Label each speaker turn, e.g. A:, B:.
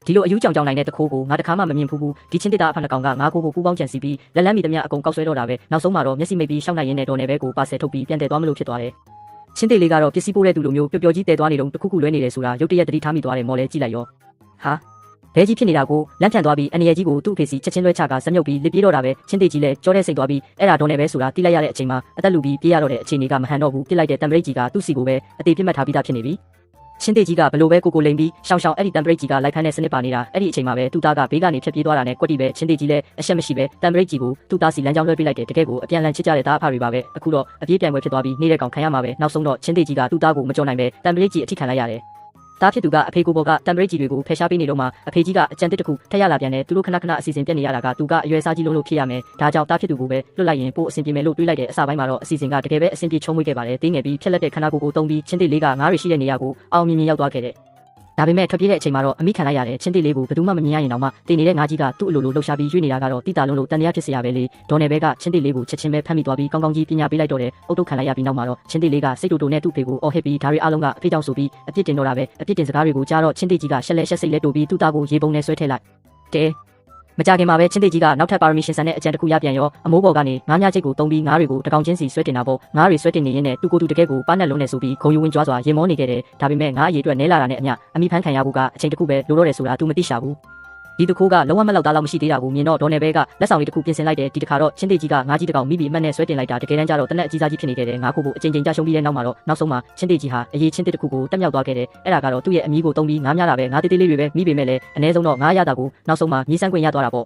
A: ဒီလိုအယူကြောင်ကြောင်နိုင်တဲ့တခိုးကိုငါတခါမှမမြင်ဘူးဒီချင်းတစ်တာအဖက်နှကောင်ကငါကိုပူပေါင်းကြံစီပြီးလက်လန်းမီသမျှအကုန်ကောက်ဆွဲတော့တာပဲနောက်ဆုံးမှာတော့မျက်စိမိတ်ပြီးရှောက်နိုင်ရင်းနဲ့ဒေါ်နယ်ဘဲကိုပါဆယ်ထုတ်ပြီးပြန်တည်သွားမလို့ဖြစ်သွားတယ်ချင်းတေလေးကတော့ပစ္စည်းပိုးတဲ့သူလိုမျိုးပျော်ပျော်ကြီးတည်သွားနေတော့တခုခုလွဲနေတယ်ဆိုတာရုတ်တရက်တတိထားမိသွားတယ်မော်လဲကြည့်လိုက်ရောဟာဘဲကြီးဖြစ်နေတာကိုလမ်းဖြန့်သွားပြီးအနေရကြီးကိုသူ့အဖေစီချက်ချင်းလွှဲချကဇက်မြုပ်ပြီးလစ်ပြေးတော့တာပဲချင်းတေကြီးလည်းကြောတဲ့စိတ်သွားပြီးအဲ့ဒါဒေါ်နယ်ဘဲဆိုတာတိလိုက်ရတဲ့အချိန်မှာအသက်လူပြီးပြေးရတော့တဲ့အခြေအနေကမဟန်တော့ဘူးပြစ်လိုက်တဲ့တံပရိတ်ကြီးကသူ့စီကိုပဲအသေးပြစ်မှတ်ထားပြီးသားဖြစ်နေပြီချင်းတေကြီးကဘလို့ပဲကိုလိန်ပြီးရှောင်းအဲ့ဒီတံပရိတ်ကြီးကလိုက်ဖမ်းတဲ့စနစ်ပါနေတာအဲ့ဒီအချိန်မှာပဲသူ့သားကဘေးကနေဖြတ်ပြေးသွားတာနဲ့ကွက်တီပဲချင်းတေကြီးလည်းအရှက်မရှိပဲတံပရိတ်ကြီးကိုသူ့သားစီလမ်းကြောင်းလွှဲပေးလိုက်တယ်တကယ်ကိုအပြန်လန်ချစ်ကြတဲ့သားအဖတွေပါပဲအခုတော့အပြေးပြိုင်ပွဲဖြစ်သွားပြီးနေတဲ့ကောင်ခံရမှာပဲနောက်ဆုံးတော့ချင်းတေကြီးကသူ့သားကိုမကြော်နိုင်ပဲတံပရိတ်ကြီးအထိခံလိုက်ရတယ်သားဖြစ်သူကအဖေကိုပေါ်ကတံပရိတ်ကြီးတွေကိုဖယ်ရှားပေးနေတော့မှအဖေကြီးကအကြံတစ်ခုထက်ရလာပြန်တယ်သူတို့ခဏအစီအစဉ်ပြတ်နေရတာကသူကအရွယ်စားကြီးလုံးလို့ဖြစ်ရမယ်ဒါကြောင့်သားဖြစ်သူကိုပဲလွတ်လိုက်ရင်ပို့အဆင်ပြေမယ်လို့တွေးလိုက်တဲ့အစပိုင်းမှာတော့အစီအစဉ်ကတကယ်ပဲအဆင်ပြေချုံးမွေးခဲ့ပါတယ်တင်းငယ်ပြီးဖြက်လက်တဲ့ခဏကိုတုံးပြီးချင်းတေလေးကငါးတွေရှိတဲ့နေရာကိုအောင်မြင်ရောက်သွားခဲ့တယ်ဒါပေမဲ့ထွက်ပြေးတဲ့အချိန်မှာတော့အမိခံလိုက်ရတယ်ချင်းတေလေးကိုဘယ်သူမှမမြင်ရရင်တော့မှတင်နေတဲ့ငါးကြီးကသူ့အလိုလိုလှုပ်ရှားပြီးရွေ့နေတာကတော့တိတာလုံးလို့တန်တရားဖြစ်စရာပဲလေဒေါ်နယ်ဘဲကချင်းတေလေးကိုချက်ချင်းပဲဖမ်းမိသွားပြီးကောင်းကြီးပညာပေးလိုက်တော့တယ်အုတ်တုတ်ခံလိုက်ရပြီးနောက်မှာတော့ချင်းတေလေးကစိတ်တိုနဲ့သူ့ဖေကိုအော်ဟစ်ပြီးဒါတွေအားလုံးကအဖေကြောင့်ဆိုပြီးအပြစ်တင်တော့တာပဲအပြစ်တင်စကားတွေကိုကြားတော့ချင်းတေကြီးကရှက်စိတ်လဲတိုးပြီးသူ့သားကိုရေပုံနဲ့ဆွဲထည့်လိုက်တဲမကြခင်မှာပဲချင်းတေကြီးကနောက်ထပ်ပါရမီရှင်ဆန်တဲ့အကြံတစ်ခုရပြန်ရောအမိုးပေါ်ကနေငါးမြချိတ်ကိုတုံးပြီးငါးတွေကိုတကောင်ချင်းစီဆွဲတင်တာပေါ့ငါးတွေဆွဲတင်နေရင်းနဲ့သူကိုယ်သူတကယ်ကိုပါနဲ့လုံးနဲ့ဆိုပြီးဂုံယူဝင်ကြွားစွာရင်မောနေခဲ့တယ်ဒါပေမဲ့ငါးအရေးအတွက်နဲလာတာနဲ့အမျှအမိဖန်းခံရဖို့ကအချိန်တစ်ခုပဲလိုတော့တယ်ဆိုတာ तू မသိရှာဘူးဒီတခိုးကလုံးဝမလောက်သားလောက်မရှိသေးတာကိုမြင်တော့ဒေါ်နယ်ဘဲကလက်ဆောင်လေးတစ်ခုပြင်ဆင်လိုက်တယ်ဒီတစ်ခါတော့ချင်းတေကြီးကငါးကြီးတစ်ကောင်မိပြီးအမှတ်နဲ့ဆွဲတင်လိုက်တာတကယ်တမ်းကျတော့တနက်အကြီးစားကြီးဖြစ်နေခဲ့တယ်ငါကိုအချိန်ကြာရှုံးပြီးတဲ့နောက်မှာတော့နောက်ဆုံးမှာချင်းတေကြီးဟာအရေးချင်းတစ်ခုကိုတက်မြောက်သွားခဲ့တယ်အဲ့ဒါကတော့သူ့ရဲ့အမီးကိုတုံးပြီးငါးများတာပဲငါးတေးသေးလေးတွေပဲမိပေမဲ့လည်းအနည်းဆုံးတော့ငါးရတာကိုနောက်ဆုံးမှာမြေးစမ်းခွင့်ရသွားတာပေါ့